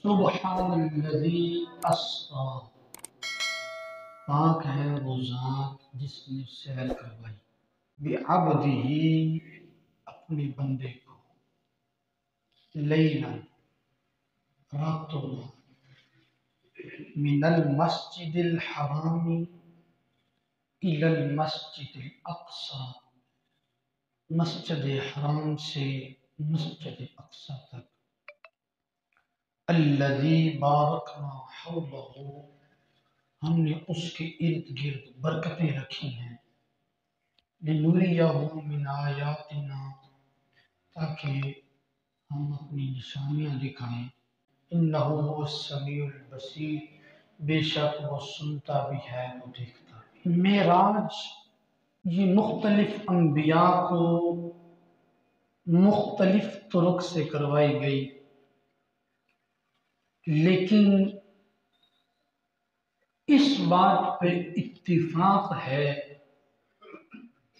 سبحان الذی اسریٰ، پاک ہے وہ ذات جس نے سیر کروائی، بعبدہ، اپنے بندے کو، لیلا، راتوں میں، من المسجد الحرام الی المسجد الاقصی، مسجد حرام سے مسجد اقصی تک، الذی بارکنا حولہ، ہم نے اس کے ارد گرد برکتیں رکھی ہیں، لنریہ من آیاتنا، تاکہ ہم اپنی نشانیاں دکھائیں، انہ هو السمیع البصیر، بے شک وہ سنتا بھی ہے وہ دیکھتا بھی۔ معراج یہ مختلف انبیاء کو مختلف طرق سے کروائی گئی، لیکن اس بات پہ اتفاق ہے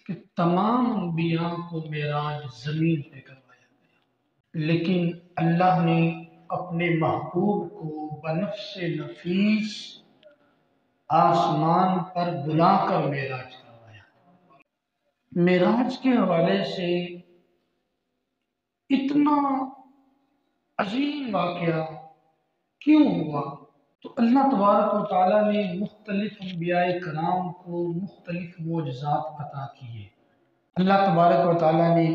کہ تمام انبیاء کو معراج زمین پہ کروایا گیا، لیکن اللہ نے اپنے محبوب کو بنفس نفیس آسمان پر بلا کر معراج کروایا۔ معراج کے حوالے سے اتنا عظیم واقعہ کیوں ہوا؟ تو اللہ تبارک و تعالیٰ نے مختلف انبیاء کرام کو مختلف معجزات عطا کیے۔ اللہ تبارک و تعالیٰ نے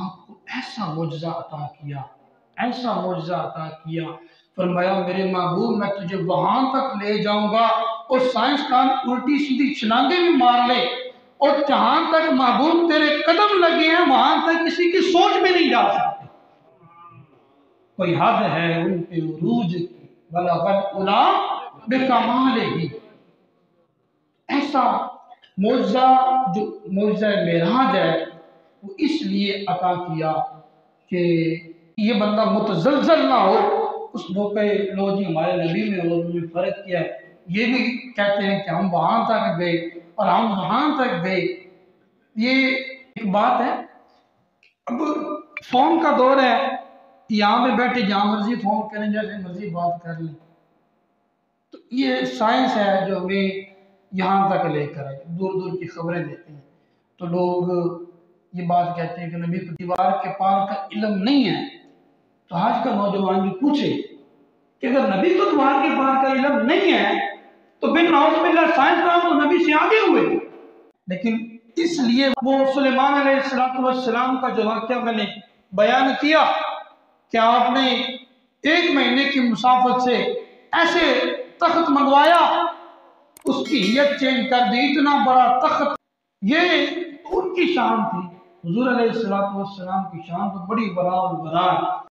آپ کو ایسا معجزہ عطا کیا، ایسا معجزہ عطا کیا، فرمایا میرے محبوب میں تجھے وہاں تک لے جاؤں گا اور سائنسدان الٹی سیدھی چھلانگیں بھی مار لے، اور جہاں تک محبوب تیرے قدم لگے ہیں وہاں تک کسی کی سوچ میں نہیں جا سکتے۔ کوئی حد ہے ان پہ عروج کی، بلغ العلا بکمالہ۔ ایسا معجزہ جو معجزہ معراج ہے وہ اس لیے عطا کیا کہ یہ بندہ متزلزل نہ ہو۔ اس موقع لوگ جی ہمارے نبی میں اور انہوں نے فرق کیا ہے، یہ بھی کہتے ہیں کہ ہم وہاں تک گئے اور ہم وہاں تک گئے۔ یہ ایک بات ہے، اب فون کا دور ہے، یہاں پہ بیٹھے جہاں مرضی فون کریں، جیسے مرضی بات کر لیں، تو یہ سائنس ہے جو ہمیں یہاں تک لے کر آئے، دور دور کی خبریں دیتے ہیں۔ تو لوگ یہ بات کہتے ہیں کہ نبی کو دیوار کے پار کا علم نہیں ہے، تو آج کا نوجوان جو پوچھے کہ اگر نبی کو دیوار کے پار کا علم نہیں ہے تو پھر نعوذ باللہ سائنسدان تو نبی سے آگے ہوئے۔ لیکن اس لیے وہ سلیمان علیہ السلام کا جو واقعہ میں نے بیان کیا کہ آپ نے 1 مہینے کی مسافت سے ایسے تخت منگوایا، اس کی ہیئت چینج کر دی، اتنا بڑا تخت، یہ ان کی شان تھی۔ حضور علیہ السلام کی شان تو بڑی بڑا اور برا ہے۔